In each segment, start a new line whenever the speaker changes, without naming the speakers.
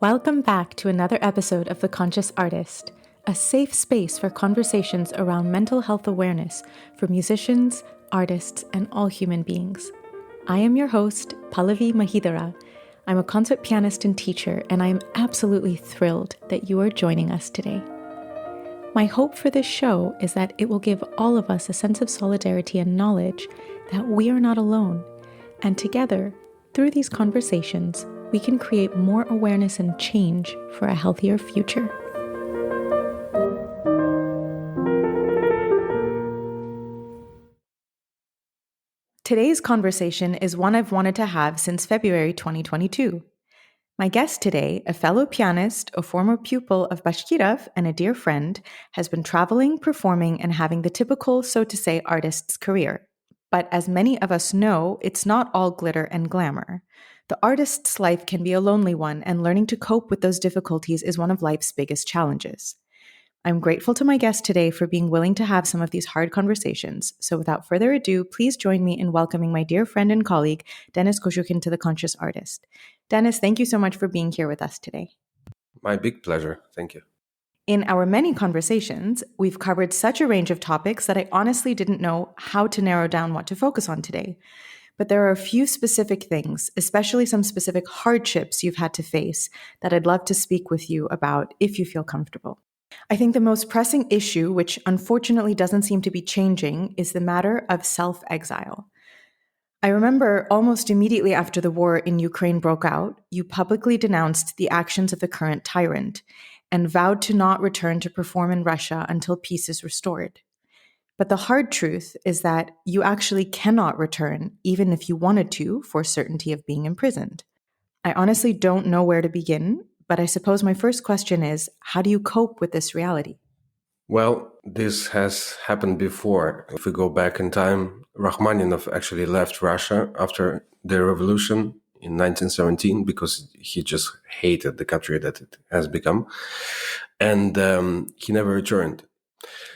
Welcome back to another episode of The Conscious Artist, a safe space for conversations around mental health awareness for musicians, artists, and all human beings. I am your host, Pallavi Mahidara. I'm a concert pianist and teacher, and I am absolutely thrilled that you are joining us today. My hope for this show is that it will give all of us a sense of solidarity and knowledge that we are not alone, and together, through these conversations, we can create more awareness and change for a healthier future. Today's conversation is one I've wanted to have since February 2022. My guest today, a fellow pianist, a former pupil of Bashkirov, and a dear friend, has been traveling, performing, and having the typical, so to say, artist's career. But as many of us know, it's not all glitter and glamour. The artist's life can be a lonely one, and learning to cope with those difficulties is one of life's biggest challenges. I'm grateful to my guest today for being willing to have some of these hard conversations. So without further ado, please join me in welcoming my dear friend and colleague, Denis Kozhukhin, to The Conscious Artist. Denis, thank you so much for being here with us today.
My big pleasure. Thank you.
In our many conversations, we've covered such a range of topics that I honestly didn't know how to narrow down what to focus on today. But there are a few specific things, especially some specific hardships you've had to face, that I'd love to speak with you about if you feel comfortable. I think the most pressing issue, which unfortunately doesn't seem to be changing, is the matter of self-exile. I remember almost immediately after the war in Ukraine broke out, you publicly denounced the actions of the current tyrant and vowed to not return to perform in Russia until peace is restored. But the hard truth is that you actually cannot return, even if you wanted to, for certainty of being imprisoned. I honestly don't know where to begin, but I suppose my first question is, how do you cope with this reality?
Well, this has happened before. If we go back in time, Rachmaninoff actually left Russia after the revolution in 1917 because he just hated the country that it has become. And he never returned.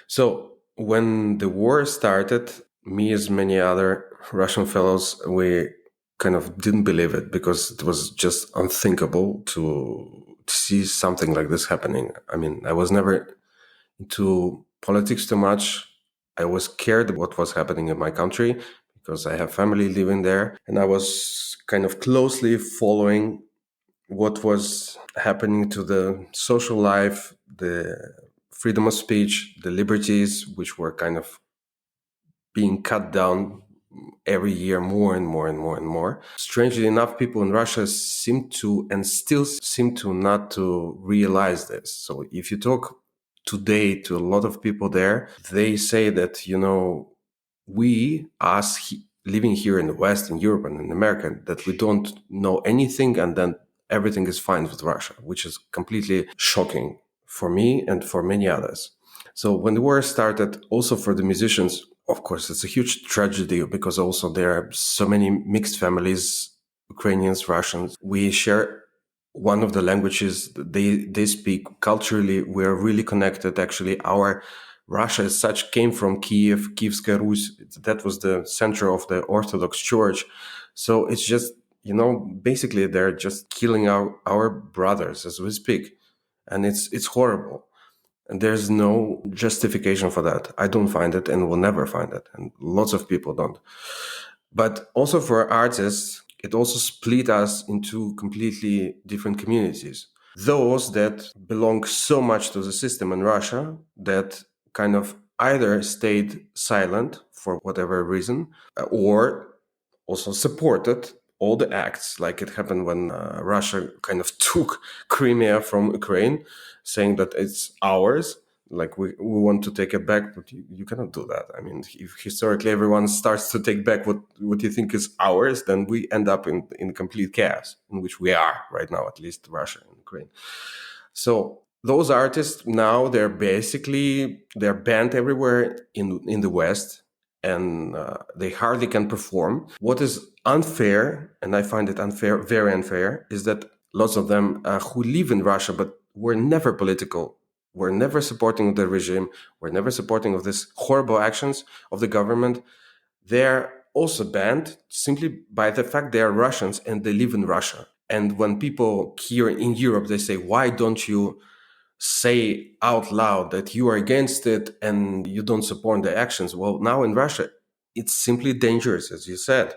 So when the war started, me as many other Russian fellows, we kind of didn't believe it because it was just unthinkable to see something like this happening. I mean, I was never into politics too much. I was scared of what was happening in my country because I have family living there. And I was kind of closely following what was happening to the social life, the freedom of speech, the liberties, which were kind of being cut down every year more and more and more and more. Strangely enough, people in Russia seem to and still seem to not to realize this. So if you talk today to a lot of people there, they say that, we, us living here in the West, in Europe and in America, that we don't know anything and then everything is fine with Russia, which is completely shocking for me and for many others. So when the war started, also for the musicians, of course, it's a huge tragedy because also there are so many mixed families, Ukrainians, Russians. We share one of the languages they speak. Culturally, we're really connected. Actually, our Russia as such came from Kiev, Kievskaya Rus. That was the center of the Orthodox Church. So it's just, basically they're just killing our brothers as we speak. And it's horrible. And there's no justification for that. I don't find it and will never find it. And lots of people don't. But also for artists, it also split us into completely different communities. Those that belong so much to the system in Russia that kind of either stayed silent for whatever reason or also supported all the acts, like it happened when Russia kind of took Crimea from Ukraine, saying that it's ours, like we want to take it back, but you cannot do that. I mean, if historically everyone starts to take back what you think is ours, then we end up in complete chaos, in which we are right now, at least Russia and Ukraine. So those artists now, they're banned everywhere in the West, and they hardly can perform. What is unfair, and I find it unfair, very unfair, is that lots of them who live in Russia but were never political, were never supporting the regime, were never supporting of these horrible actions of the government, they're also banned simply by the fact they are Russians and they live in Russia. And when people here in Europe, they say, why don't you say out loud that you are against it and you don't support the actions? Well, now in Russia, it's simply dangerous, as you said.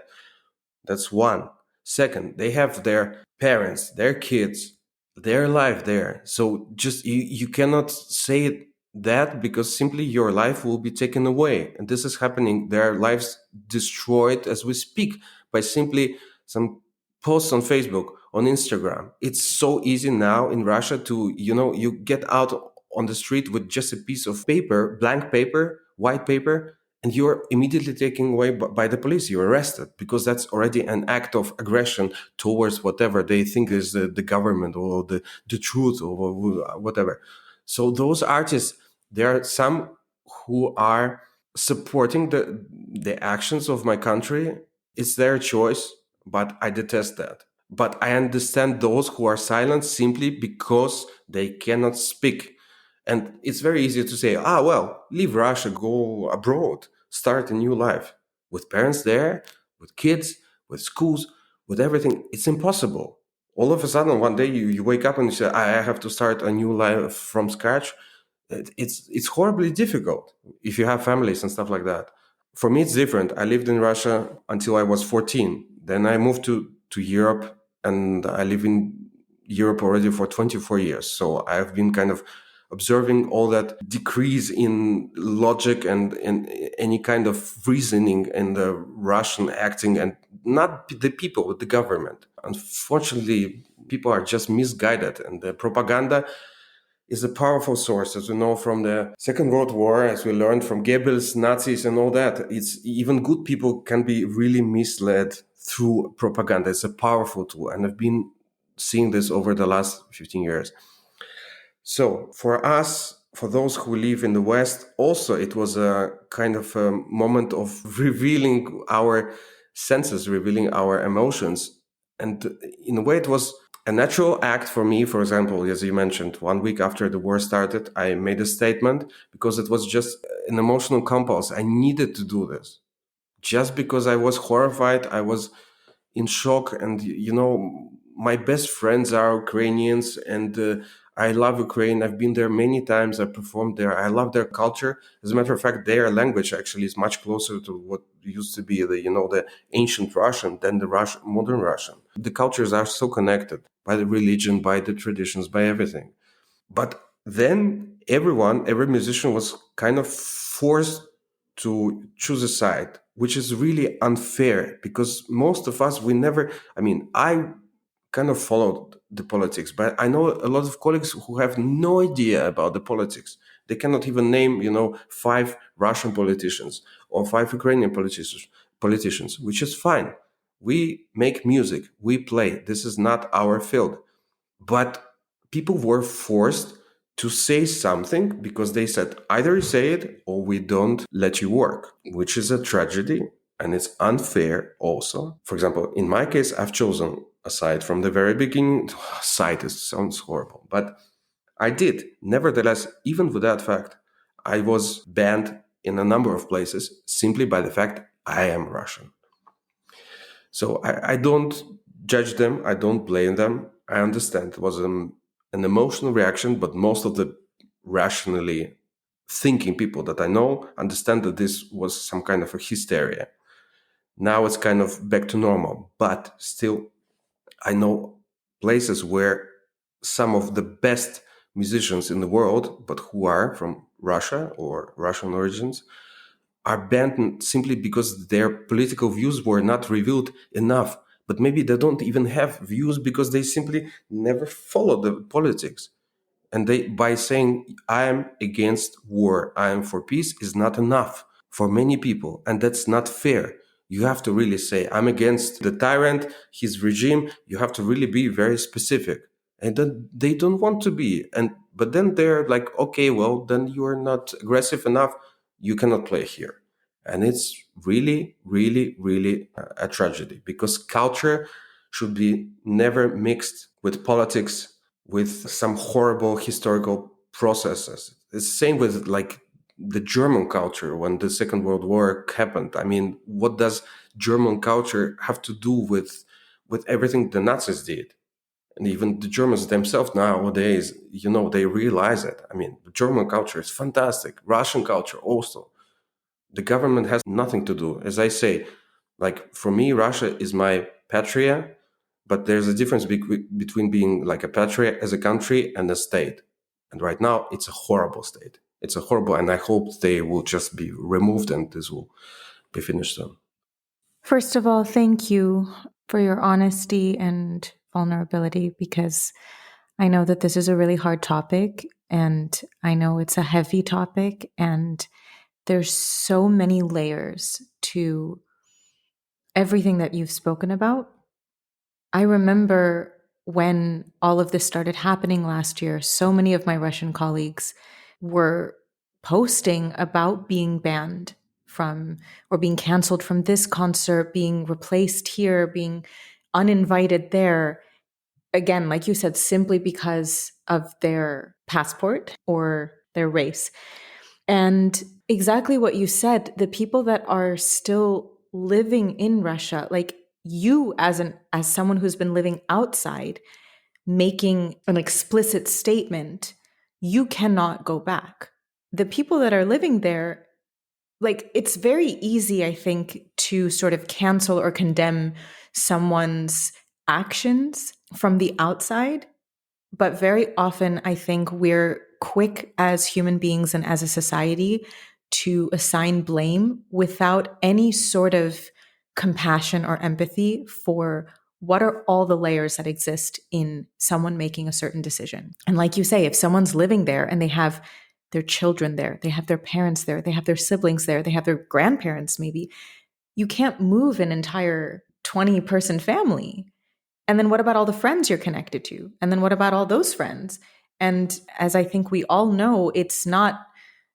That's one. Second, they have their parents, their kids, their life there. So just you cannot say that, because simply your life will be taken away. And this is happening. Their lives destroyed as we speak by simply some posts on Facebook, on Instagram. It's so easy now in Russia to, you get out on the street with just a piece of paper, blank paper, white paper, and you're immediately taken away by the police. You're arrested, because that's already an act of aggression towards whatever they think is the government, or the truth, or whatever. So those artists, there are some who are supporting the actions of my country. It's their choice, but I detest that. But I understand those who are silent simply because they cannot speak. And it's very easy to say, well, leave Russia, go abroad, start a new life. With parents there, with kids, with schools, with everything, it's impossible. All of a sudden, one day you wake up and you say, I have to start a new life from scratch. It's horribly difficult if you have families and stuff like that. For me, it's different. I lived in Russia until I was 14. Then I moved to Europe, and I live in Europe already for 24 years. So I've been kind of observing all that decrease in logic and any kind of reasoning in the Russian acting, and not the people, but the government. Unfortunately, people are just misguided, and the propaganda is a powerful source, as we know from the Second World War, as we learned from Goebbels, Nazis, and all that. It's even good people can be really misled through propaganda. It's a powerful tool, and I've been seeing this over the last 15 years. So for us, for those who live in the West, also it was a kind of a moment of revealing our senses, revealing our emotions. And in a way, it was a natural act for me. For example, as you mentioned, 1 week after the war started, I made a statement because it was just an emotional compulse. I needed to do this just because I was horrified. I was in shock. And, my best friends are Ukrainians, and I love Ukraine. I've been there many times. I performed there. I love their culture. As a matter of fact, their language actually is much closer to what used to be the ancient Russian than the modern Russian. The cultures are so connected by the religion, by the traditions, by everything. But then every musician was kind of forced to choose a side, which is really unfair, because most of us, I kind of followed the politics, but I know a lot of colleagues who have no idea about the politics. They cannot even name, 5 Russian politicians or 5 Ukrainian politicians, which is fine. We make music, we play. This is not our field. But people were forced to say something because they said either you say it or we don't let you work, which is a tragedy, and it's unfair also. For example, in my case, I've chosen a side from the very beginning. Side sounds horrible, but I did. Nevertheless, even with that fact, I was banned in a number of places simply by the fact I am Russian. So I don't judge them. I don't blame them. I understand it was an emotional reaction, but most of the rationally thinking people that I know understand that this was some kind of a hysteria. Now it's kind of back to normal, but still, I know places where some of the best musicians in the world, but who are from Russia or Russian origins, are banned simply because their political views were not revealed enough. But maybe they don't even have views because they simply never follow the politics. And they, by saying, I am against war, I am for peace, is not enough for many people. And that's not fair. You have to really say, I'm against the tyrant, his regime. You have to really be very specific. And then they don't want to be. But then they're like, okay, well, then you are not aggressive enough. You cannot play here. And it's really, really, really a tragedy, because culture should be never mixed with politics, with some horrible historical processes. It's the same with like the German culture when the Second World War happened. I mean, what does German culture have to do with everything the Nazis did? And even the Germans themselves nowadays, they realize it. I mean, the German culture is fantastic. Russian culture also. The government has nothing to do. As I say, like for me, Russia is my patria, but there's a difference between being like a patria as a country and a state. And right now, it's a horrible state. It's a horrible, and I hope they will just be removed and this will be finished soon.
First of all, thank you for your honesty and vulnerability, because I know that this is a really hard topic and I know it's a heavy topic, and there's so many layers to everything that you've spoken about. I remember when all of this started happening last year, so many of my Russian colleagues were posting about being banned from or being canceled from this concert, being replaced here, being uninvited there. Again, like you said, simply because of their passport or their race. And exactly what you said, the people that are still living in Russia, like you as someone who's been living outside, making an explicit statement, you cannot go back. The people that are living there, like it's very easy, I think, to sort of cancel or condemn someone's actions from the outside. But very often, I think we're quick as human beings and as a society to assign blame without any sort of compassion or empathy for what are all the layers that exist in someone making a certain decision. And like you say, if someone's living there and they have their children there, they have their parents there, they have their siblings there, they have their grandparents maybe, you can't move an entire 20-person family. And then what about all the friends you're connected to? And then what about all those friends? And as I think we all know, it's not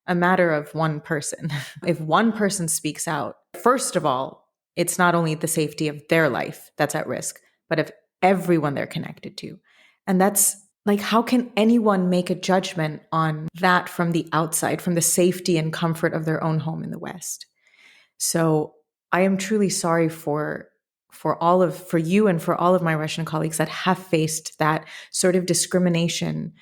a matter of one person. If one person speaks out, first of all, it's not only the safety of their life that's at risk, but of everyone they're connected to. And that's like, how can anyone make a judgment on that from the outside, from the safety and comfort of their own home in the West? So I am truly sorry for you and for all of my Russian colleagues that have faced that sort of discrimination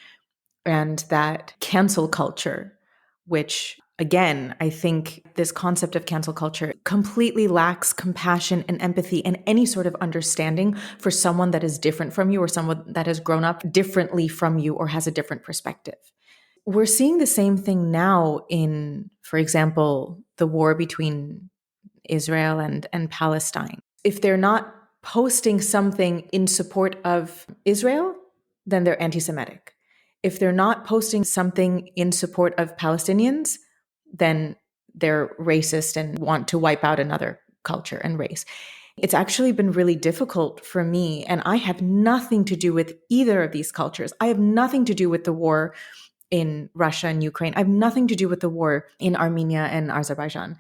and that cancel culture, which again, I think this concept of cancel culture completely lacks compassion and empathy and any sort of understanding for someone that is different from you or someone that has grown up differently from you or has a different perspective. We're seeing the same thing now in, for example, the war between Israel and Palestine. If they're not posting something in support of Israel, then they're anti Semitic. If they're not posting something in support of Palestinians, then they're racist and want to wipe out another culture and race. It's actually been really difficult for me, and I have nothing to do with either of these cultures. I have nothing to do with the war in Russia and Ukraine. I have nothing to do with the war in Armenia and Azerbaijan.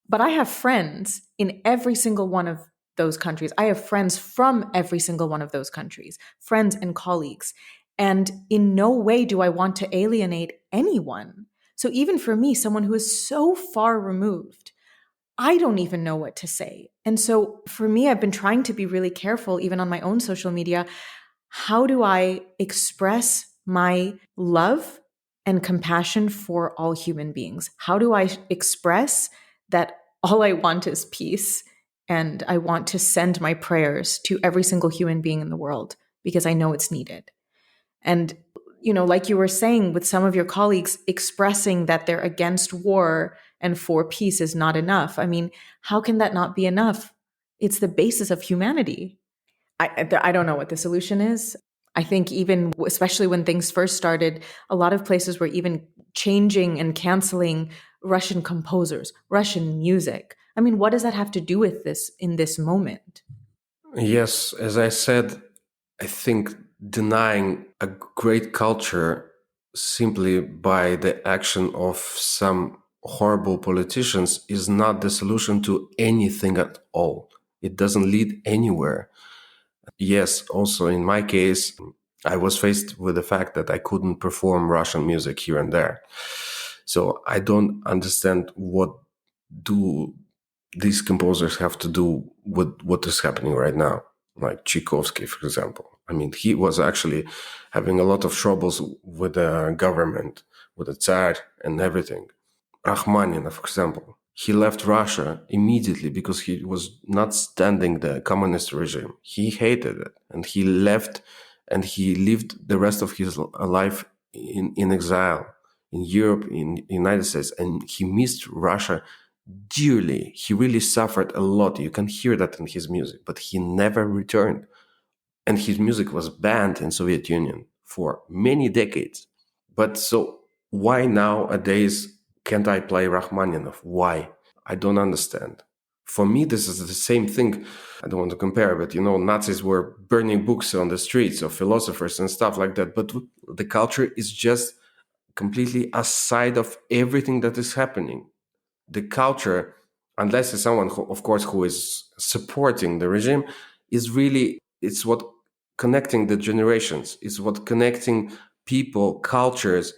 But I have friends in every single one of those countries. I have friends from every single one of those countries, friends and colleagues. And in no way do I want to alienate anyone. So even for me, someone who is so far removed, I don't even know what to say. And so for me, I've been trying to be really careful, even on my own social media. How do I express my love and compassion for all human beings? How do I express that all I want is peace and I want to send my prayers to every single human being in the world because I know it's needed? And, like you were saying with some of your colleagues expressing that they're against war and for peace is not enough. I mean, how can that not be enough? It's the basis of humanity. I don't know what the solution is. I think even, especially when things first started, a lot of places were even changing and canceling Russian composers, Russian music. I mean, what does that have to do with this in this moment?
Yes, as I said, I think denying a great culture simply by the action of some horrible politicians is not the solution to anything at all. It doesn't lead anywhere. Yes, also in my case, I was faced with the fact that I couldn't perform Russian music here and there. So I don't understand what do these composers have to do with what is happening right now. like Tchaikovsky, for example. I mean, he was actually having a lot of troubles with the government, with the Tsar and everything. Rachmaninoff, for example, he left Russia immediately because he was not standing the communist regime. He hated it, and he left, and he lived the rest of his life in exile in Europe, in United States, and he missed Russia dearly. He really suffered a lot. You can hear that in his music, but he never returned. And his music was banned in Soviet Union for many decades. But so why nowadays can't I play Rachmaninoff? Why? I don't understand. For me, this is the same thing. I don't want to compare, but Nazis were burning books on the streets of philosophers and stuff like that. But the culture is just completely aside of everything that is happening. The culture, unless it's someone who, of course, who is supporting the regime, is really, it's what connecting the generations. It's what connecting people, cultures,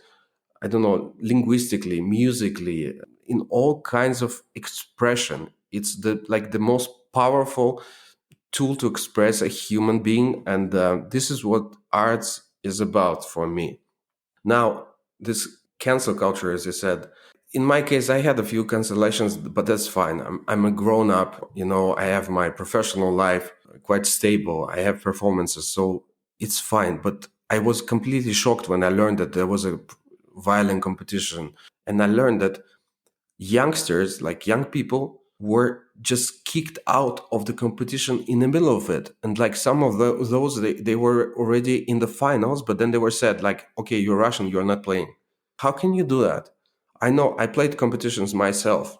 I don't know, linguistically, musically, in all kinds of expression. It's the most powerful tool to express a human being, and this is what arts is about for me. Now, this cancel culture, as you said, in my case, I had a few cancellations, but that's fine. I'm a grown up, I have my professional life quite stable. I have performances, so it's fine. But I was completely shocked when I learned that there was a violin competition. And I learned that youngsters, like young people, were just kicked out of the competition in the middle of it. And like some of those, they were already in the finals, but then they were said like, okay, you're Russian, you're not playing. How can you do that? I know I played competitions myself.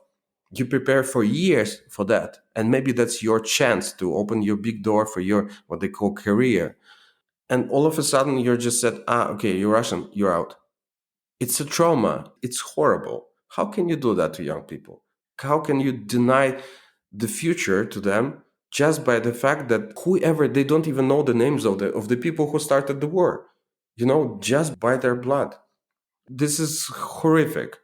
You prepare for years for that. And maybe that's your chance to open your big door for your, what they call career. And all of a sudden you're just said, okay, you're Russian, you're out. It's a trauma. It's horrible. How can you do that to young people? How can you deny the future to them just by the fact that whoever, they don't even know the names of the people who started the war, just by their blood. This is horrific.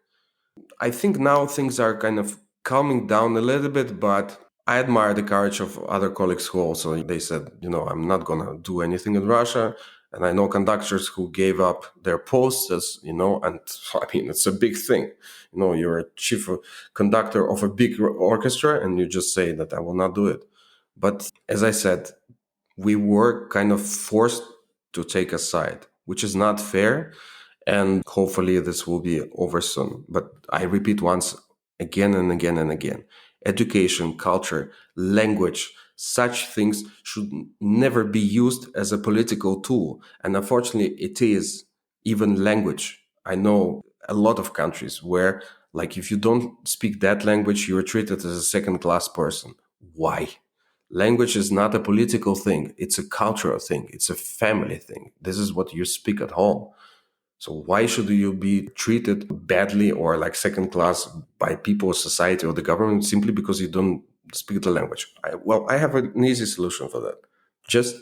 I think now things are kind of calming down a little bit, but I admire the courage of other colleagues who also, they said, I'm not going to do anything in Russia. And I know conductors who gave up their posts and I mean, it's a big thing. You're a chief conductor of a big orchestra and you just say that I will not do it. But as I said, we were kind of forced to take a side, which is not fair. And hopefully this will be over soon. But I repeat once again and again and again, education, culture, language, such things should never be used as a political tool. And unfortunately, it is. Even language. I know a lot of countries where, like, if you don't speak that language, you are treated as a second-class person. Why? Language is not a political thing. It's a cultural thing. It's a family thing. This is what you speak at home. So why should you be treated badly or like second class by people, society, or the government simply because you don't speak the language? I have an easy solution for that. Just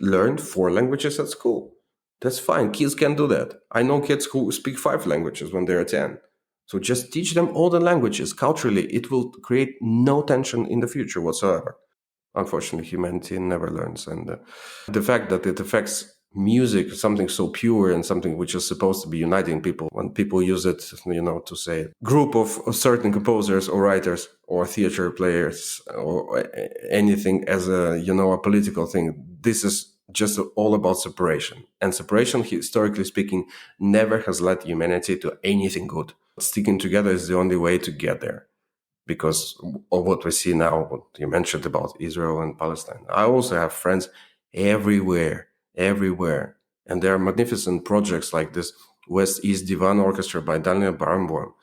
learn 4 languages at school. That's fine. Kids can do that. I know kids who speak 5 languages when they're 10. So just teach them all the languages. Culturally, it will create no tension in the future whatsoever. Unfortunately, humanity never learns. And the fact that it affects music, something so pure and something which is supposed to be uniting people, when people use it, to say group of certain composers or writers or theater players or anything as a political thing, this is just all about separation. And separation, historically speaking, never has led humanity to anything good. Sticking together is the only way to get there, because of what we see now, what you mentioned about Israel and Palestine. I also have friends everywhere. And there are magnificent projects like this West East Divan Orchestra by Daniel Barenboim,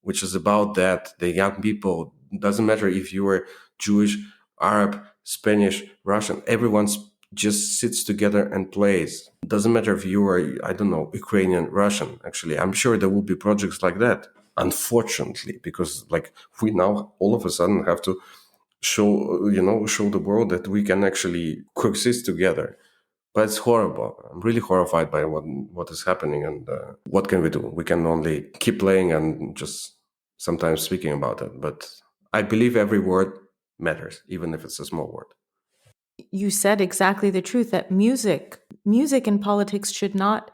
which is about that. The young people, doesn't matter if you are Jewish, Arab, Spanish, Russian, everyone just sits together and plays. Doesn't matter if you are, I don't know, Ukrainian, Russian, actually. I'm sure there will be projects like that. Unfortunately, because like we now all of a sudden have to show the world that we can actually coexist together. But it's horrible. I'm really horrified by what is happening. And what can we do? We can only keep playing and just sometimes speaking about it. But I believe every word matters, even if it's a small word.
You said exactly the truth, that music and politics should not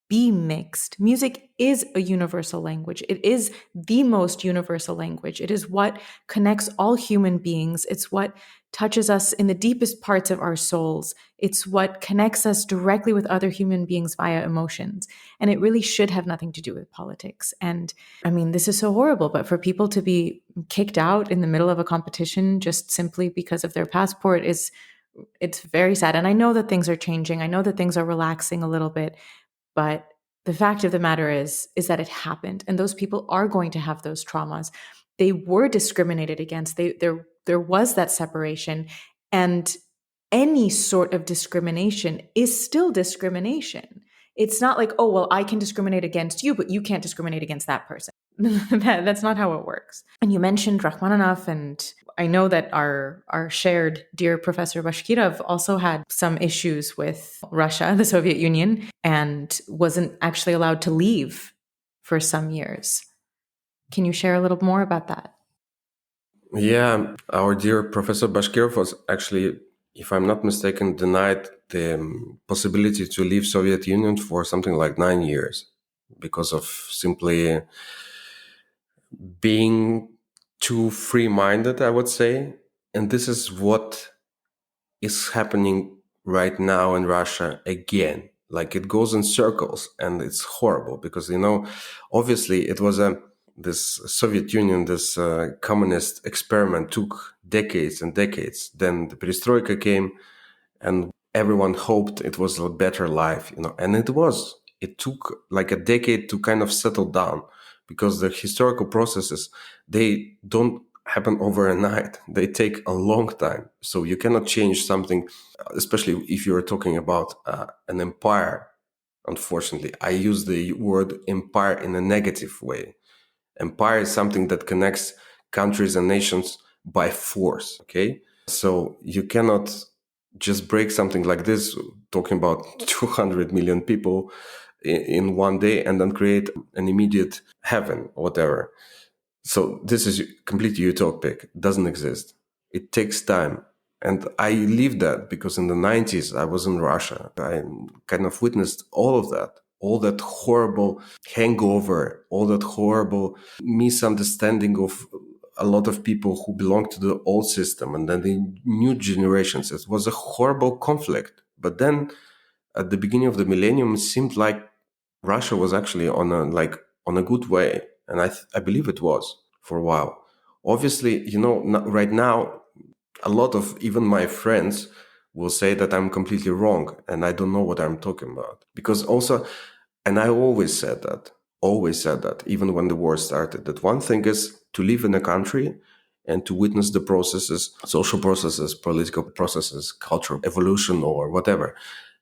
be mixed. Music is a universal language. It is the most universal language. It is what connects all human beings. It's what touches us in the deepest parts of our souls. It's what connects us directly with other human beings via emotions. And it really should have nothing to do with politics. And I mean, this is so horrible, but for people to be kicked out in the middle of a competition just simply because of their passport it's very sad. And I know that things are changing. I know that things are relaxing a little bit, but the fact of the matter is that it happened, and those people are going to have those traumas. They were discriminated against. There was that separation, and any sort of discrimination is still discrimination. It's not like, oh, well, I can discriminate against you, but you can't discriminate against that person. That's not how it works. And you mentioned Rachmaninoff, and I know that our shared dear Professor Bashkirov also had some issues with Russia, the Soviet Union, and wasn't actually allowed to leave for some years. Can you share a little more about that?
Yeah, our dear Professor Bashkirov was actually, if I'm not mistaken, denied the possibility to leave Soviet Union for something like 9 years because of simply being too free-minded, I would say. And this is what is happening right now in Russia again. Like it goes in circles, and it's horrible because, obviously it was this Soviet Union, this communist experiment took decades and decades. Then the perestroika came, and everyone hoped it was a better life, and it was. It took like a decade to kind of settle down because the historical processes, they don't happen overnight. They take a long time. So you cannot change something, especially if you're talking about an empire. Unfortunately, I use the word empire in a negative way. Empire is something that connects countries and nations by force. Okay. So you cannot just break something like this, talking about 200 million people in one day, and then create an immediate heaven or whatever. So this is completely utopic. It doesn't exist. It takes time. And I lived that because in the 90s, I was in Russia. I kind of witnessed all that horrible hangover, all that horrible misunderstanding of a lot of people who belong to the old system and then the new generations. It was a horrible conflict. But then at the beginning of the millennium, it seemed like Russia was actually on a good way, and I believe it was for a while. Obviously, right now, a lot of even my friends will say that I'm completely wrong and I don't know what I'm talking about. Because also, and I always said that, even when the war started, that one thing is to live in a country and to witness the processes, social processes, political processes, cultural evolution, or whatever.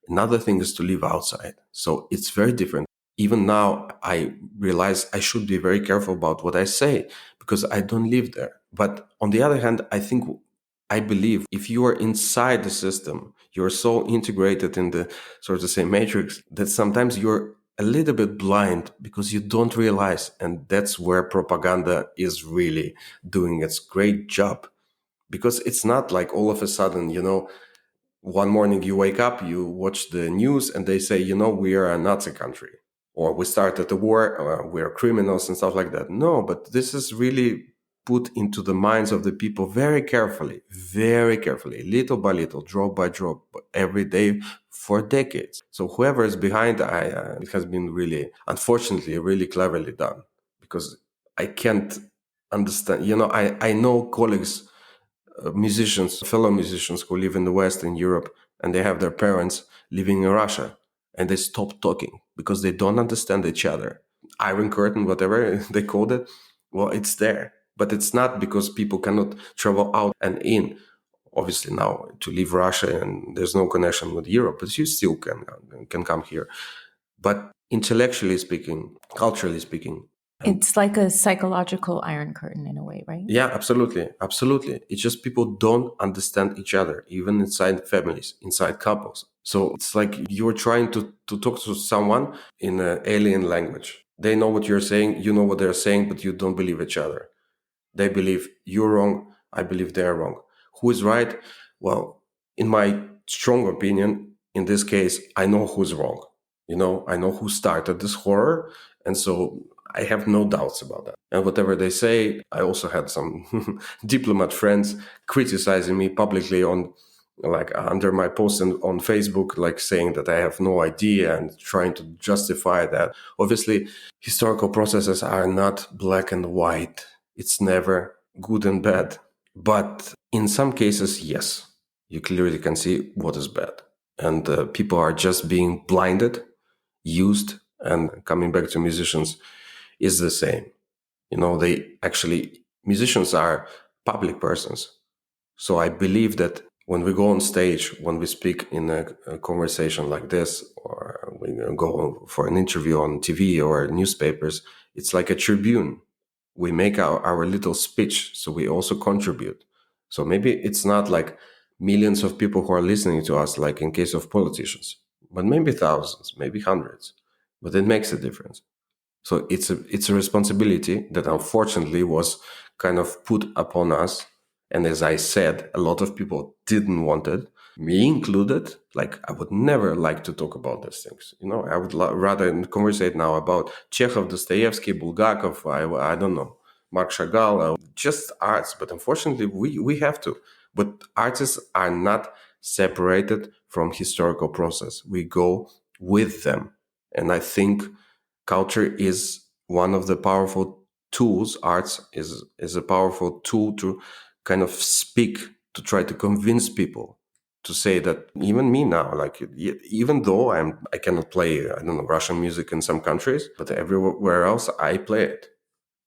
Another thing is to live outside. So it's very different. Even now, I realize I should be very careful about what I say because I don't live there. But on the other hand, I believe if you are inside the system, you're so integrated in the sort of the same matrix that sometimes you're a little bit blind because you don't realize. And that's where propaganda is really doing its great job. Because it's not like all of a sudden, one morning you wake up, you watch the news, and they say, we are a Nazi country, or we started a war, we're criminals and stuff like that. No, but this is really put into the minds of the people very carefully, little by little, drop by drop, every day for decades. So whoever is behind, it has been really, unfortunately, really cleverly done because I can't understand. I know colleagues, fellow musicians who live in the West, in Europe, and they have their parents living in Russia, and they stop talking because they don't understand each other. Iron curtain, whatever they called it, well, it's there, but it's not because people cannot travel out and in. Obviously, now to leave Russia and there's no connection with Europe, but you still can come here. But intellectually speaking, culturally speaking,
It's like a psychological iron curtain in a way, right?
yeah, absolutely. Absolutely. It's just people don't understand each other, even inside families, inside couples. So it's like you're trying to talk to someone in an alien language. They know what you're saying, you know what they're saying, but you don't believe each other. They believe you're wrong, I believe they're wrong. Who is right? Well, in my strong opinion, in this case, I know who's wrong. I know who started this horror. And so I have no doubts about that. And whatever they say, I also had some diplomat friends criticizing me publicly on, like, under my post on Facebook, like saying that I have no idea and trying to justify that. Obviously, historical processes are not black and white. It's never good and bad. But in some cases, yes, you clearly can see what is bad. And people are just being blinded, used, and coming back to musicians is the same. Musicians are public persons. So I believe that when we go on stage, when we speak in a conversation like this, or we go for an interview on TV or newspapers, it's like a tribune. We make our little speech, so we also contribute. So maybe it's not like millions of people who are listening to us, like in case of politicians, but maybe thousands, maybe hundreds. But it makes a difference. So it's a responsibility that unfortunately was kind of put upon us. And as I said, a lot of people didn't want it, me included. Like, I would never like to talk about these things. I would rather conversate now about Chekhov, Dostoevsky, Bulgakov, I don't know, Mark Chagall, just arts. But unfortunately, we have to. But artists are not separated from historical process. We go with them. And I think culture is one of the powerful tools. Arts is a powerful tool to kind of speak, to try to convince people, to say that even me now, like, even though I cannot play, I don't know, Russian music in some countries, but everywhere else I play it.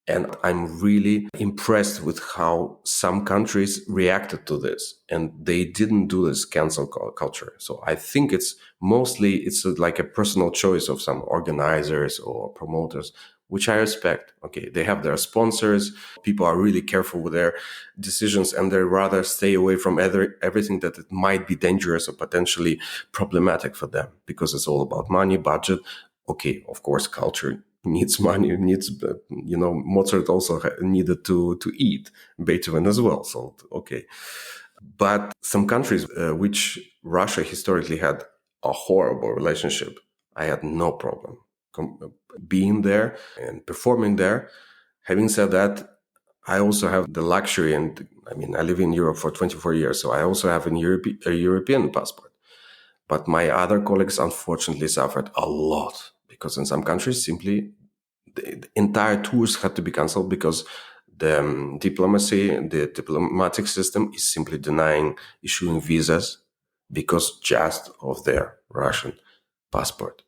And I'm really impressed with how some countries reacted to this, and they didn't do this cancel culture. So I think it's like a personal choice of some organizers or promoters, which I respect. Okay, they have their sponsors. People are really careful with their decisions, and they rather stay away from everything that it might be dangerous or potentially problematic for them, because it's all about money, budget. Okay, of course, culture needs money, needs, Mozart also needed to eat, Beethoven as well. So, okay. But some countries, which Russia historically had a horrible relationship, I had no problem being there and performing there. Having said that, I also have the luxury, and I mean, I live in Europe for 24 years, so I also have a European passport. But my other colleagues unfortunately suffered a lot, because in some countries simply the entire tours had to be cancelled because the the diplomatic system is simply denying issuing visas because just of their Russian passport.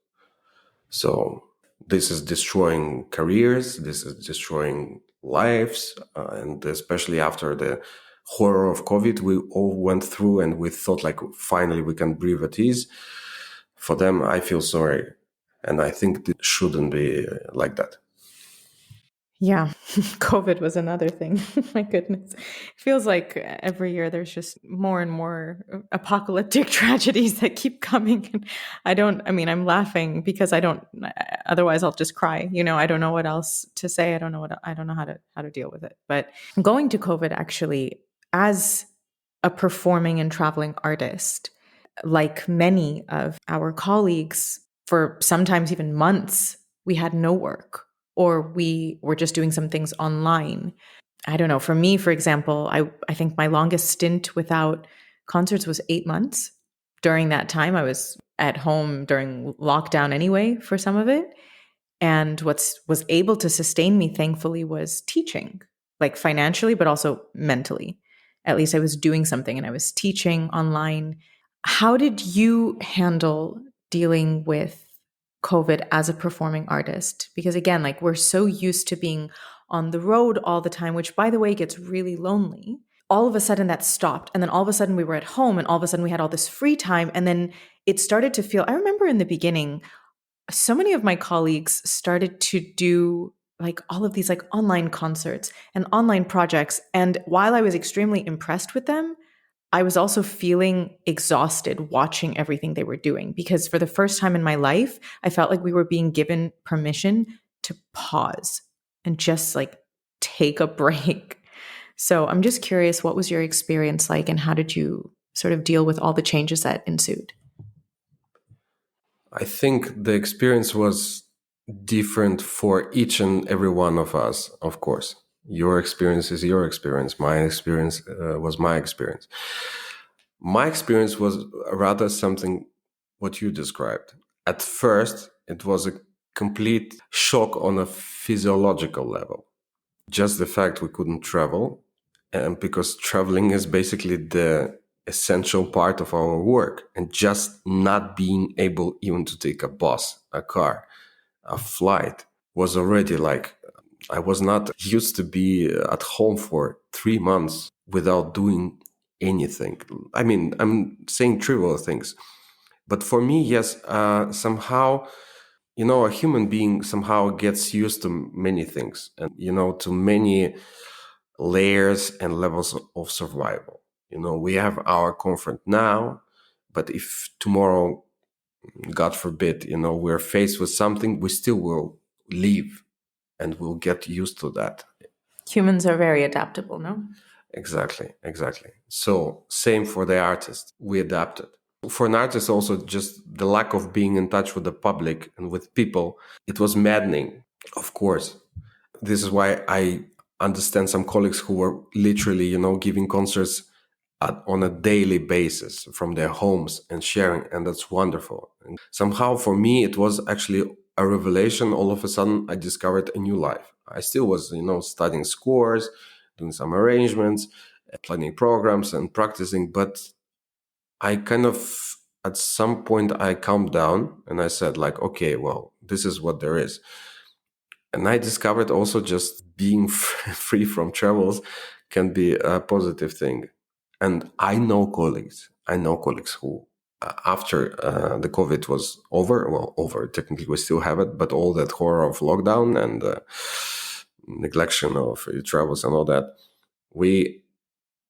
So this is destroying careers, this is destroying lives, and especially after the horror of COVID we all went through, and we thought like finally we can breathe at ease. For them, I feel sorry, and I think it shouldn't be like that.
Yeah, COVID was another thing. My goodness. It feels like every year there's just more and more apocalyptic tragedies that keep coming. And I'm laughing because otherwise I'll just cry. I don't know what else to say. I don't know how to deal with it. But going to COVID, actually, as a performing and traveling artist, like many of our colleagues, for sometimes even months, we had no work, or we were just doing some things online. I don't know. For me, for example, I think my longest stint without concerts was 8 months. During that time, I was at home during lockdown anyway for some of it. And what was able to sustain me, thankfully, was teaching, like financially, but also mentally. At least I was doing something and I was teaching online. How did you handle dealing with COVID as a performing artist? Because again, like, we're so used to being on the road all the time, which, by the way, gets really lonely. All of a sudden that stopped. And then all of a sudden we were at home, and all of a sudden we had all this free time. And then it started to feel, I remember in the beginning, so many of my colleagues started to do like all of these like online concerts and online projects. And while I was extremely impressed with them, I was also feeling exhausted watching everything they were doing, because for the first time in my life, I felt like we were being given permission to pause and just like take a break. So I'm just curious, what was your experience like, and how did you sort of deal with all the changes that ensued?
I think the experience was different for each and every one of us, of course. Your experience is your experience. My experience was my experience. My experience was rather something what you described. At first, it was a complete shock on a physiological level. Just the fact we couldn't travel, and because traveling is basically the essential part of our work, and just not being able even to take a bus, a car, a flight was already like, I was not used to be at home for 3 months without doing anything. I mean, I'm saying trivial things, but for me, yes, somehow, a human being somehow gets used to many things and, to many layers and levels of survival. We have our comfort now, but if tomorrow, God forbid, we're faced with something, we still will leave and we'll get used to that.
Humans are very adaptable, no?
Exactly, exactly. So same for the artist. We adapted. For an artist also, just the lack of being in touch with the public and with people, it was maddening, of course. This is why I understand some colleagues who were literally, giving concerts on a daily basis from their homes and sharing, and that's wonderful. And somehow for me, it was actually a revelation. All of a sudden, I discovered a new life. I still was, studying scores, doing some arrangements, planning programs and practicing, but I kind of, at some point, I calmed down and I said, like, okay, well, this is what there is. And I discovered also just being free from travels can be a positive thing. And I know colleagues who, after the COVID was over, well, over, technically we still have it, but all that horror of lockdown and neglection of travels and all that,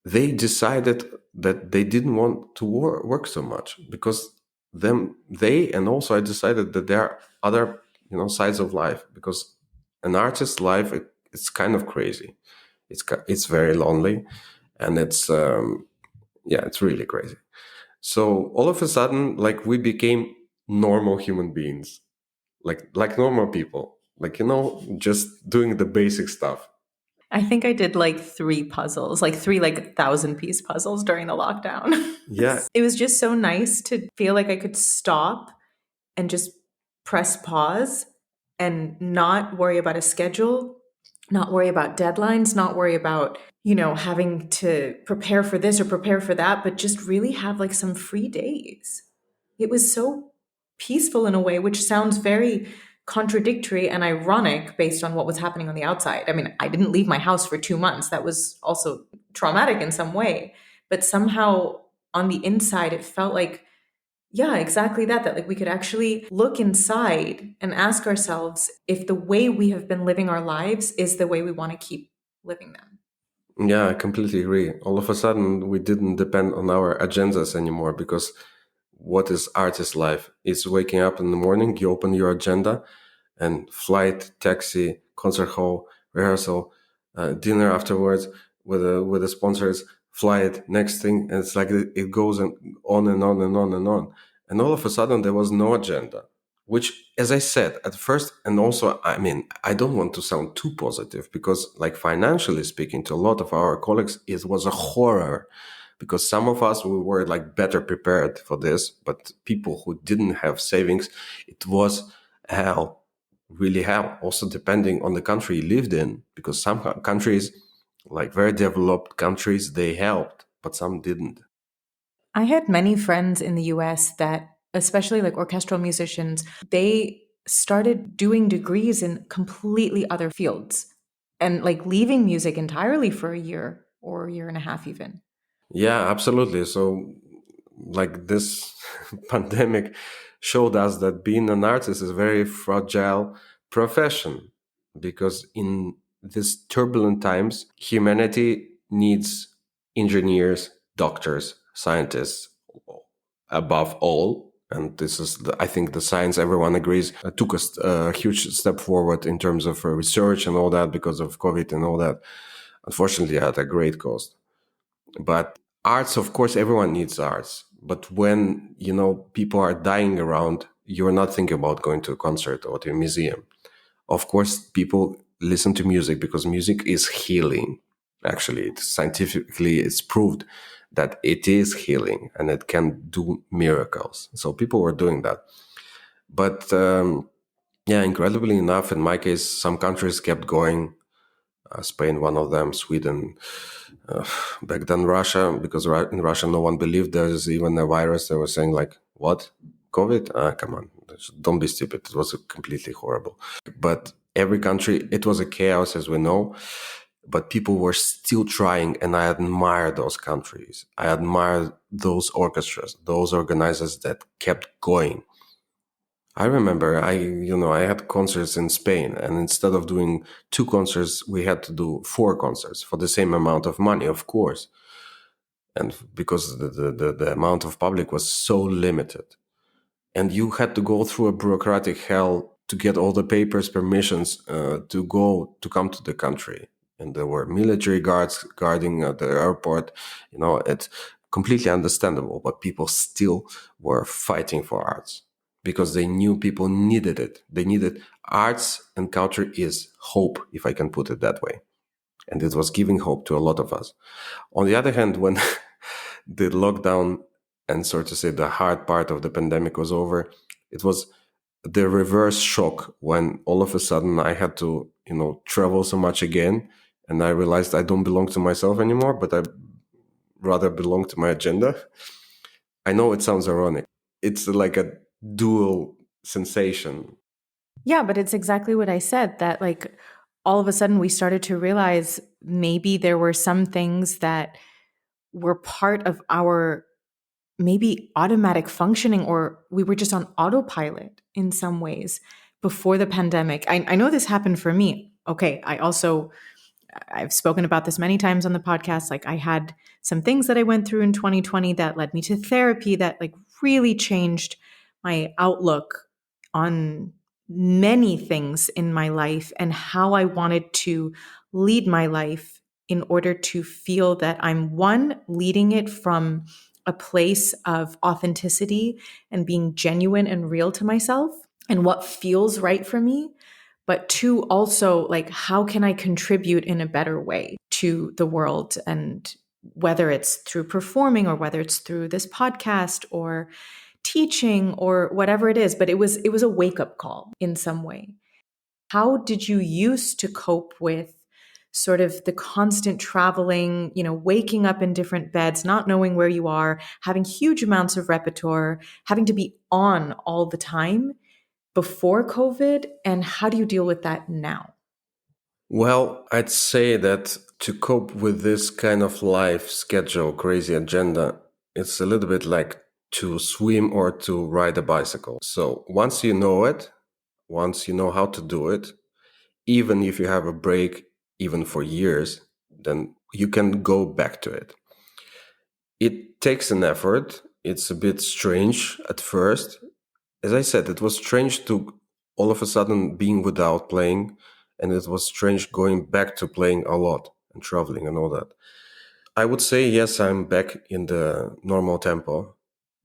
they decided that they didn't want to work so much because and also I decided that there are other, sides of life, because an artist's life, it's kind of crazy. It's very lonely, and it's really crazy. So all of a sudden, like, we became normal human beings, like normal people, like, just doing the basic stuff.
I think I did like three puzzles, like three like 1,000-piece puzzles during the lockdown.
Yeah,
It was just so nice to feel like I could stop and just press pause and not worry about a schedule, not worry about deadlines, not worry about, having to prepare for this or prepare for that, but just really have like some free days. It was so peaceful in a way, which sounds very contradictory and ironic based on what was happening on the outside. I mean, I didn't leave my house for 2 months. That was also traumatic in some way. But somehow on the inside, it felt like, yeah, exactly that like we could actually look inside and ask ourselves if the way we have been living our lives is the way we want to keep living them.
yeah, I completely agree. All of a sudden, we didn't depend on our agendas anymore, because what is artist life? It's waking up in the morning, you open your agenda, and flight, taxi, concert hall, rehearsal, dinner afterwards with the sponsors, flight, next thing, and it's like it goes on and on and on and on. And all of a sudden, there was no agenda, which, as I said at first, and also, I mean, I don't want to sound too positive, because, like, financially speaking, to a lot of our colleagues, it was a horror, because some of us, we were like better prepared for this, but people who didn't have savings, it was hell, really hell. Also depending on the country you lived in, because some countries, like very developed countries, they helped, but some didn't.
I had many friends in the US that, especially like orchestral musicians, they started doing degrees in completely other fields and like leaving music entirely for a year or a year and a half, even.
Yeah, absolutely. So, like, this pandemic showed us that being an artist is a very fragile profession, because in these turbulent times, humanity needs engineers, doctors, scientists above all. And this is, I think, the science, everyone agrees, took a huge step forward in terms of research and all that because of COVID and all that. Unfortunately, at a great cost. But arts, of course, everyone needs arts. But when, people are dying around, you're not thinking about going to a concert or to a museum. Of course, people listen to music because music is healing. Actually, scientifically, it's proved that it is healing and it can do miracles. So people were doing that. But yeah, incredibly enough, in my case, some countries kept going. Spain, one of them, Sweden, back then Russia, because in Russia no one believed there's even a virus. They were saying like, what? COVID? Come on, don't be stupid. It was completely horrible. But every country, it was a chaos, as we know. But people were still trying, and I admire those countries. I admire those orchestras, those organizers that kept going. I remember I had concerts in Spain, and instead of doing 2 concerts, we had to do 4 concerts for the same amount of money, of course. And because the amount of public was so limited. And you had to go through a bureaucratic hell to get all the papers, permissions to come to the country. And there were military guards guarding the airport. It's completely understandable, but people still were fighting for arts because they knew people needed it. They needed arts, and culture is hope, if I can put it that way. And it was giving hope to a lot of us. On the other hand, when the lockdown and, so to say, the hard part of the pandemic was over, it was the reverse shock when all of a sudden I had to, travel so much again. And I realized I don't belong to myself anymore, but I rather belong to my agenda. I know it sounds ironic. It's like a dual sensation.
Yeah, but it's exactly what I said, that like all of a sudden we started to realize maybe there were some things that were part of our maybe automatic functioning, or we were just on autopilot in some ways before the pandemic. I know this happened for me. Okay, I've spoken about this many times on the podcast. Like I had some things that I went through in 2020 that led me to therapy that like really changed my outlook on many things in my life and how I wanted to lead my life in order to feel that I'm one, leading it from a place of authenticity and being genuine and real to myself and what feels right for me. But two, also like, how can I contribute in a better way to the world? And whether it's through performing or whether it's through this podcast or teaching or whatever it is, but it was a wake-up call in some way. How did you used to cope with sort of the constant traveling, waking up in different beds, not knowing where you are, having huge amounts of repertoire, having to be on all the time before COVID? And how do you deal with that now?
Well, I'd say that to cope with this kind of life schedule, crazy agenda, it's a little bit like to swim or to ride a bicycle. So once you know it, once you know how to do it, even if you have a break, even for years, then you can go back to it. It takes an effort. It's a bit strange at first. As I said, it was strange to all of a sudden being without playing, and it was strange going back to playing a lot and traveling and all that. I would say, yes, I'm back in the normal tempo,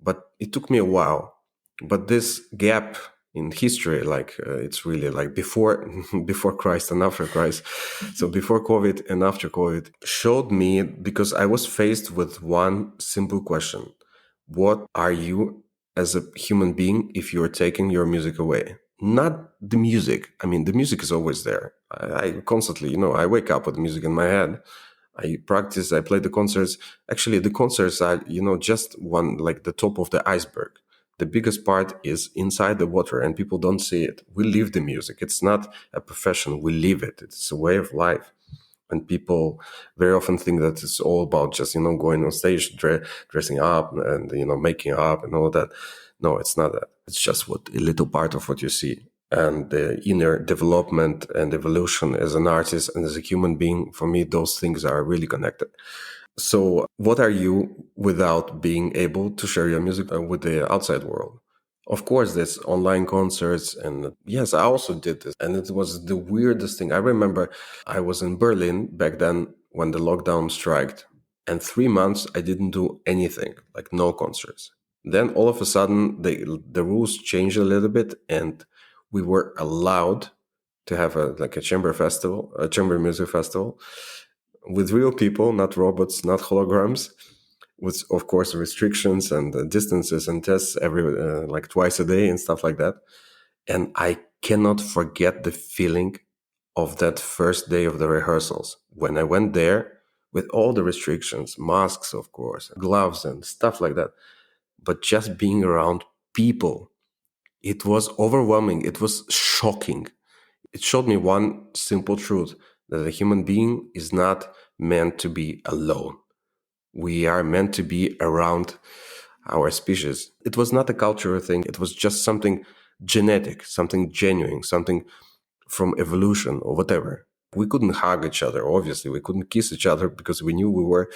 but it took me a while. But this gap in history, like it's really like before before Christ and after Christ, so before COVID and after COVID, showed me, because I was faced with one simple question: what are you as a human being if you're taking your music away? Not the music. I mean, the music is always there. I constantly, I wake up with music in my head. I practice, I play the concerts. Actually, the concerts are, just one, like the top of the iceberg. The biggest part is inside the water and people don't see it. We live the music. It's not a profession. We live it. It's a way of life. And people very often think that it's all about just, going on stage, dressing up and, making up and all that. No, it's not that. It's just a little part of what you see. And the inner development and evolution as an artist and as a human being, for me, those things are really connected. So what are you without being able to share your music with the outside world? Of course, there's online concerts. And yes, I also did this. And it was the weirdest thing. I remember I was in Berlin back then when the lockdown struck. And 3 months, I didn't do anything, like no concerts. Then all of a sudden, the rules changed a little bit, and we were allowed to have a chamber festival, a chamber music festival, with real people, not robots, not holograms, with of course restrictions and distances and tests every like twice a day and stuff like that. And I cannot forget the feeling of that first day of the rehearsals when I went there with all the restrictions, masks, of course, gloves and stuff like that. But just being around people, it was overwhelming. It was shocking. It showed me one simple truth, that a human being is not meant to be alone. We are meant to be around our species. It was not a cultural thing. It was just something genetic, something genuine, something from evolution or whatever. We couldn't hug each other, obviously. We couldn't kiss each other because we knew we were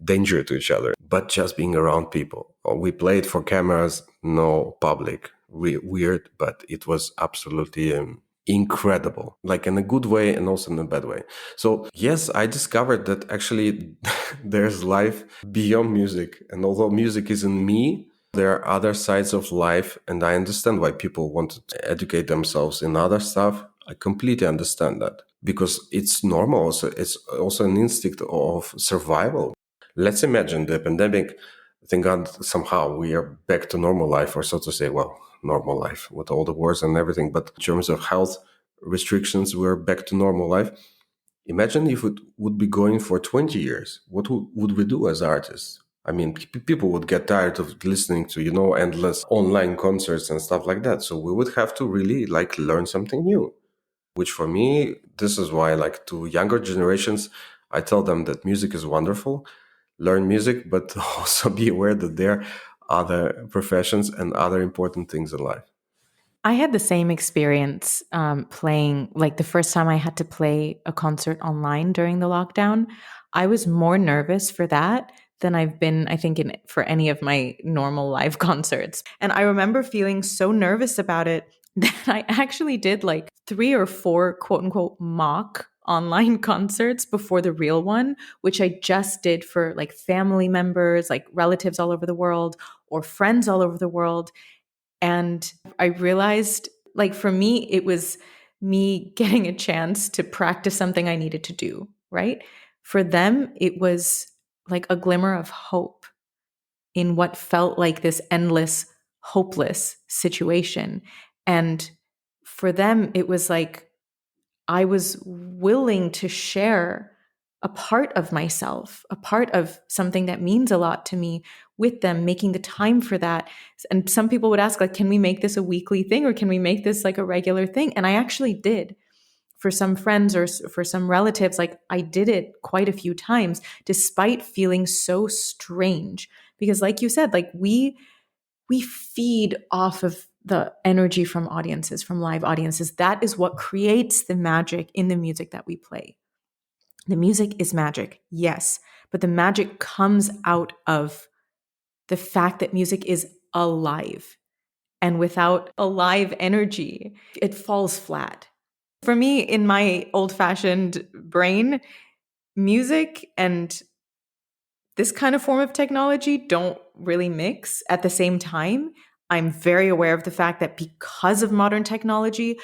danger to each other. But just being around people. We played for cameras, no public. Weird, but it was absolutely incredible, like in a good way and also in a bad way. So yes, I discovered that actually there's life beyond music. And although music is in me, there are other sides of life, and I understand why people want to educate themselves in other stuff. I completely understand that because it's normal. So it's also an instinct of survival. Let's imagine the pandemic. Thank God somehow we are back to normal life, or so to say, well, normal life with all the wars and everything. But in terms of health restrictions, we're back to normal life. Imagine if it would be going for 20 years. What would we do as artists? I mean, people would get tired of listening to, endless online concerts and stuff like that. So we would have to really learn something new, which for me, this is why to younger generations, I tell them that music is wonderful, learn music, but also be aware that there are other professions and other important things in life.
I had the same experience playing, like the first time I had to play a concert online during the lockdown. I was more nervous for that than I've been, I think, for any of my normal live concerts. And I remember feeling so nervous about it that I actually did like 3 or 4 quote unquote mock online concerts before the real one, which I just did for like family members, like relatives all over the world or friends all over the world. And I realized, like, for me, it was me getting a chance to practice something I needed to do, right? For them, it was like a glimmer of hope in what felt like this endless, hopeless situation. And for them, it was like I was willing to share a part of myself, a part of something that means a lot to me with them, making the time for that. And some people would ask, like, can we make this a weekly thing or can we make this like a regular thing? And I actually did for some friends or for some relatives. Like, I did it quite a few times, despite feeling so strange. Because, like you said, like we feed off of the energy from audiences, from live audiences. That is what creates the magic in the music that we play. The music is magic, yes, but the magic comes out of the fact that music is alive. And without a live energy, it falls flat. For me, in my old fashioned brain, music and this kind of form of technology don't really mix at the same time. I'm very aware of the fact that because of modern technology,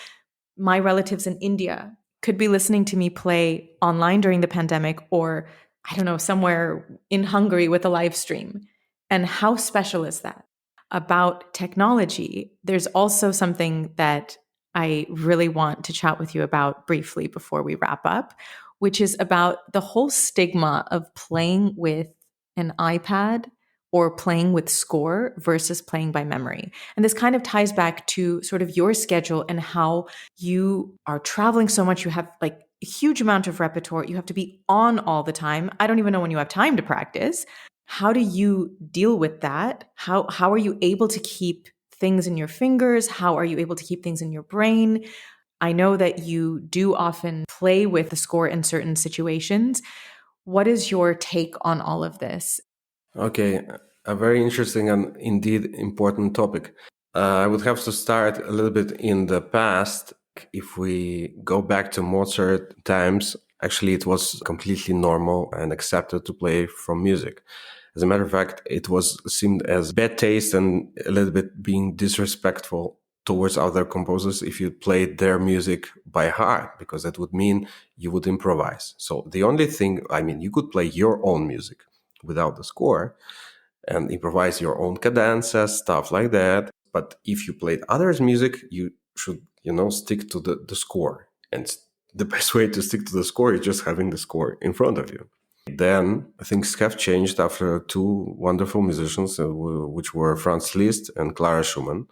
my relatives in India could be listening to me play online during the pandemic, or I don't know, somewhere in Hungary with a live stream. And how special is that? About technology, there's also something that I really want to chat with you about briefly before we wrap up, which is about the whole stigma of playing with an iPad or playing with score versus playing by memory. And this kind of ties back to sort of your schedule and how you are traveling so much. You have like a huge amount of repertoire. You have to be on all the time. I don't even know when you have time to practice. How do you deal with that? How are you able to keep things in your fingers? How are you able to keep things in your brain? I know that you do often play with the score in certain situations. What is your take on all of this?
Okay, a very interesting and indeed important topic. I would have to start a little bit in the past. If we go back to Mozart times, Actually, it was completely normal and accepted to play from music. As a matter of fact, it was seemed as bad taste and a little bit being disrespectful towards other composers if you played their music by heart, because that would mean you would improvise. So the only thing, I mean, you could play your own music without the score and improvise your own cadences, stuff like that. But if you played others' music, you should, stick to the score. And the best way to stick to the score is just having the score in front of you. Then things have changed after two wonderful musicians, which were Franz Liszt and Clara Schumann.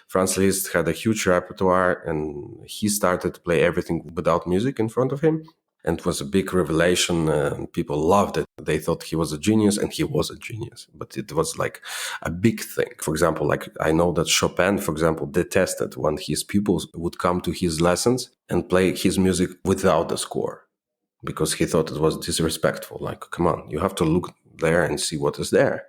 Franz Liszt had a huge repertoire, and he started to play everything without music in front of him. And it was a big revelation, and people loved it. They thought he was a genius, and he was a genius. But it was like a big thing. For example, like I know that Chopin, for example, detested when his pupils would come to his lessons and play his music without the score, because he thought it was disrespectful. Like, come on, you have to look there and see what is there.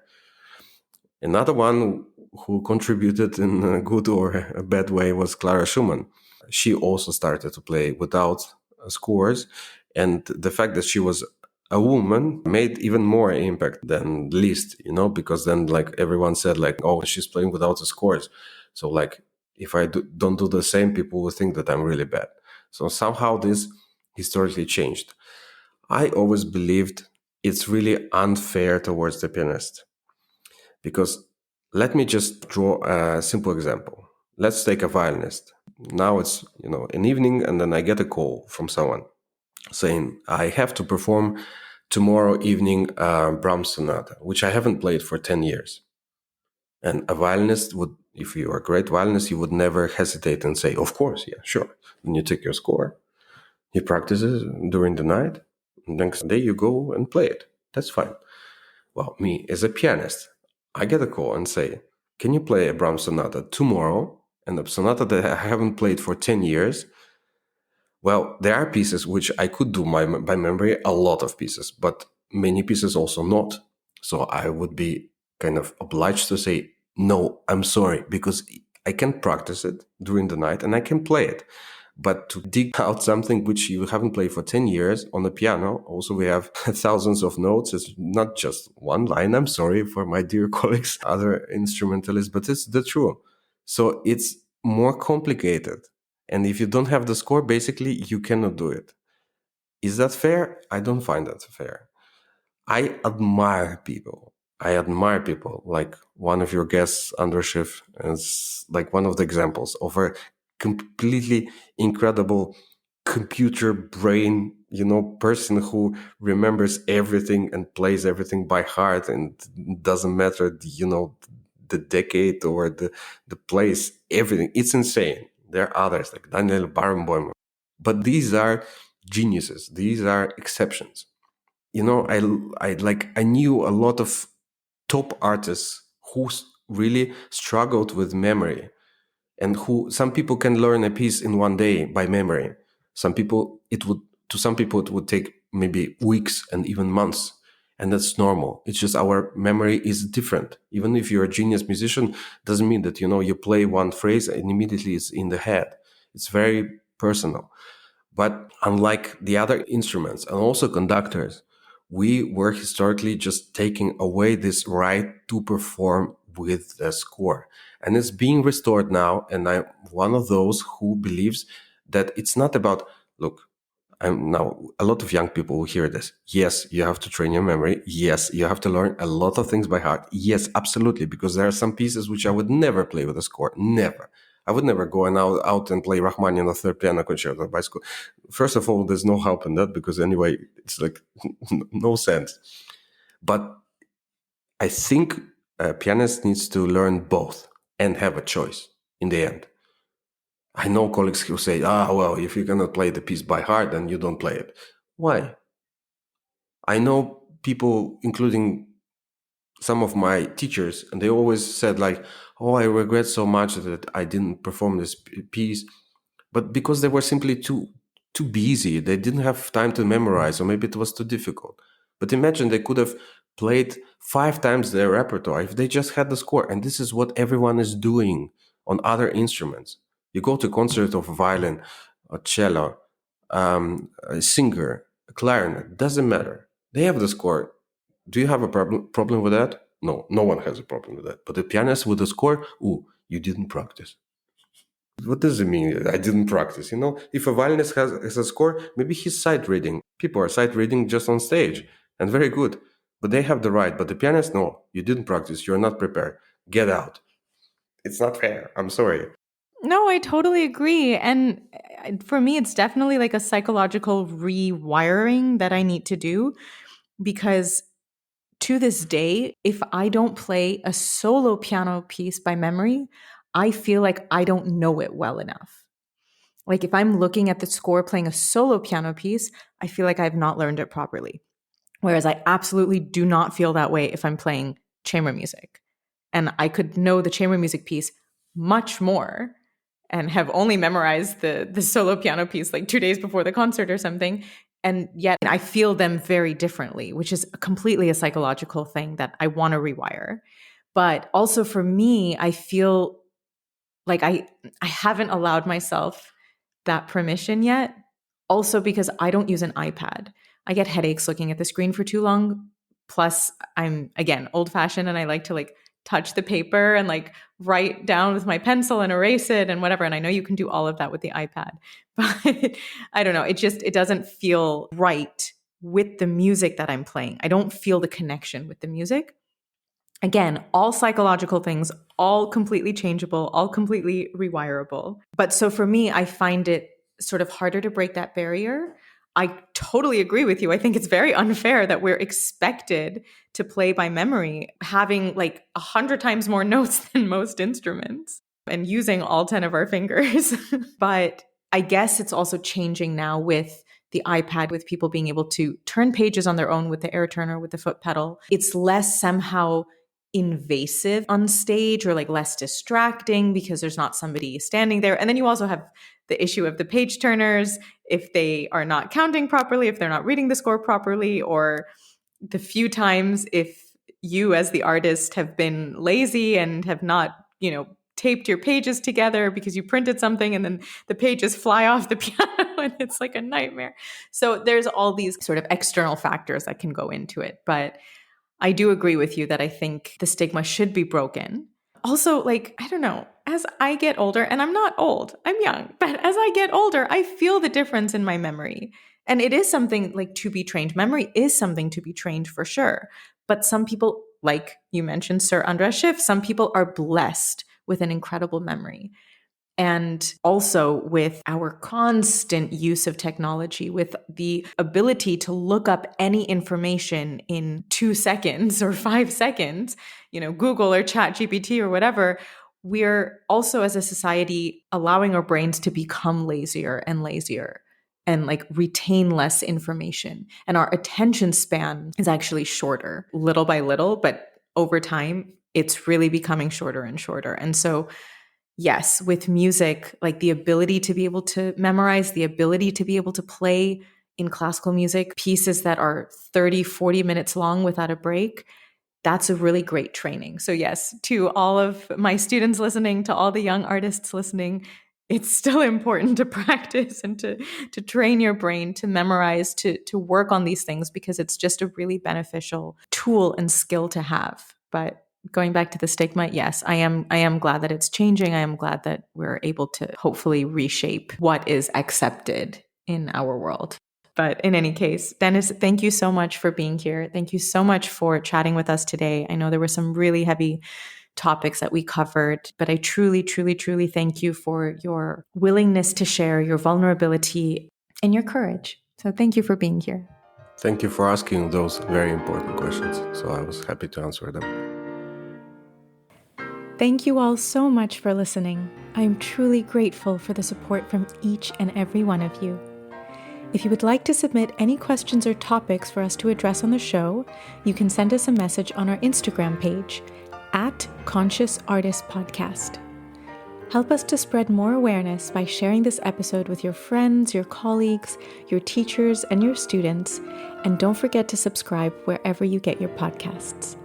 Another one who contributed in a good or a bad way was Clara Schumann. She also started to play without scores. And the fact that she was a woman made even more impact than Liszt, because then like everyone said like, oh, she's playing without the scores. So like, if I don't do the same, people will think that I'm really bad. So somehow this historically changed. I always believed it's really unfair towards the pianist, because let me just draw a simple example. Let's take a violinist. Now it's, an evening, and then I get a call from someone saying, I have to perform tomorrow evening Brahms sonata, which I haven't played for 10 years. And a violinist would, if you are a great violinist, you would never hesitate and say, of course, yeah, sure. Then you take your score, you practice it during the night, and next day you go and play it. That's fine. Well, me as a pianist, I get a call and say, can you play a Brahms sonata tomorrow? And a sonata that I haven't played for 10 years. Well, there are pieces which I could do by memory, a lot of pieces, but many pieces also not. So I would be kind of obliged to say, no, I'm sorry, because I can practice it during the night and I can play it. But to dig out something which you haven't played for 10 years on the piano, also we have thousands of notes. It's not just one line. I'm sorry for my dear colleagues, other instrumentalists, but it's the truth. So it's more complicated. And if you don't have the score, basically, you cannot do it. Is that fair? I don't find that fair. I admire people. Like one of your guests, Andrushev, is like one of the examples of a completely incredible computer brain, person who remembers everything and plays everything by heart, and doesn't matter, the decade or the place, everything. It's insane. There are others like Daniel Barenboim, but these are geniuses. These are exceptions. I knew a lot of top artists who really struggled with memory, and who some people can learn a piece in one day by memory. Some people it would take maybe weeks and even months, and that's normal. It's just our memory is different. Even if you're a genius musician, doesn't mean that you play one phrase and immediately it's in the head. It's very personal. But unlike the other instruments and also conductors, we were historically just taking away this right to perform with the score. And it's being restored now. And I'm one of those who believes that it's not about, look, I'm now, a lot of young people will hear this. Yes, you have to train your memory. Yes, you have to learn a lot of things by heart. Yes, absolutely. Because there are some pieces which I would never play with a score. Never. I would never go out and play Rachmaninoff third piano concerto by score. First of all, there's no help in that, because anyway, it's like no sense. But I think a pianist needs to learn both and have a choice in the end. I know colleagues who say, well, if you cannot play the piece by heart, then you don't play it. Why? I know people, including some of my teachers, and they always said like, oh, I regret so much that I didn't perform this piece. But because they were simply too busy, they didn't have time to memorize, or maybe it was too difficult. But imagine they could have played 5 times their repertoire if they just had the score. And this is what everyone is doing on other instruments. You go to a concert of violin or cello, a singer, a clarinet, doesn't matter. They have the score. Do you have a problem with that? No, no one has a problem with that. But the pianist with the score, ooh, you didn't practice. What does it mean? I didn't practice. If a violinist has a score, maybe he's sight reading. People are sight reading just on stage, and very good. But they have the right. But the pianist, no, you didn't practice. You're not prepared. Get out. It's not fair. I'm sorry.
No, I totally agree. And for me, it's definitely like a psychological rewiring that I need to do, because to this day, if I don't play a solo piano piece by memory, I feel like I don't know it well enough. Like if I'm looking at the score playing a solo piano piece, I feel like I've not learned it properly. Whereas I absolutely do not feel that way if I'm playing chamber music. And I could know the chamber music piece much more and have only memorized the solo piano piece like 2 days before the concert or something. And yet I feel them very differently, which is completely a psychological thing that I want to rewire. But also for me, I feel like I haven't allowed myself that permission yet. Also because I don't use an iPad. I get headaches looking at the screen for too long. Plus, I'm again old-fashioned and I like to like touch the paper and like write down with my pencil and erase it and whatever. And I know you can do all of that with the iPad, but I don't know. It doesn't feel right with the music that I'm playing. I don't feel the connection with the music. Again, all psychological things, all completely changeable, all completely rewirable. But so for me, I find it sort of harder to break that barrier. I totally agree with you. I think it's very unfair that we're expected to play by memory, having like 100 times more notes than most instruments and using all 10 of our fingers. But I guess it's also changing now with the iPad, with people being able to turn pages on their own with the air turner, with the foot pedal. It's less somehow invasive on stage or like less distracting because there's not somebody standing there. And then you also have the issue of the page turners, if they are not counting properly, if they're not reading the score properly, or the few times if you as the artist have been lazy and have not, taped your pages together because you printed something and then the pages fly off the piano and it's like a nightmare. So there's all these sort of external factors that can go into it. But I do agree with you that I think the stigma should be broken. Also, like, I don't know, as I get older, and I'm not old, I'm young, but as I get older, I feel the difference in my memory. And it is something like to be trained. Memory is something to be trained for sure. But some people, like you mentioned, Sir Andras Schiff, some people are blessed with an incredible memory. And also with our constant use of technology, with the ability to look up any information in 2 seconds or 5 seconds, Google or ChatGPT or whatever, we're also as a society allowing our brains to become lazier and lazier and like retain less information. And our attention span is actually shorter little by little, but over time, it's really becoming shorter and shorter. And so yes, with music, like the ability to be able to memorize, the ability to be able to play in classical music pieces that are 30, 40 minutes long without a break, that's a really great training. So yes, to all of my students listening, to all the young artists listening, it's still important to practice and to train your brain, to memorize, to work on these things, because it's just a really beneficial tool and skill to have. But going back to the stigma, yes, I am glad that it's changing. I am glad that we're able to hopefully reshape what is accepted in our world. But in any case, Denis, thank you so much for being here. Thank you so much for chatting with us today. I know there were some really heavy topics that we covered, but I truly, truly, truly thank you for your willingness to share, your vulnerability, and your courage. So thank you for being here.
Thank you for asking those very important questions. So I was happy to answer them.
Thank you all so much for listening. I am truly grateful for the support from each and every one of you. If you would like to submit any questions or topics for us to address on the show, you can send us a message on our Instagram page @ConsciousArtistPodcast. Help us to spread more awareness by sharing this episode with your friends, your colleagues, your teachers, and your students. And don't forget to subscribe wherever you get your podcasts.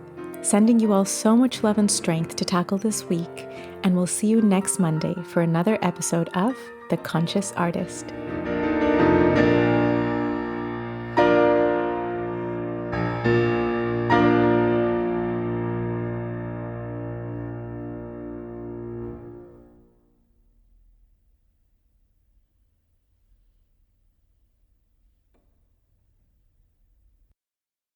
Sending you all so much love and strength to tackle this week, and we'll see you next Monday for another episode of The Conscious Artist.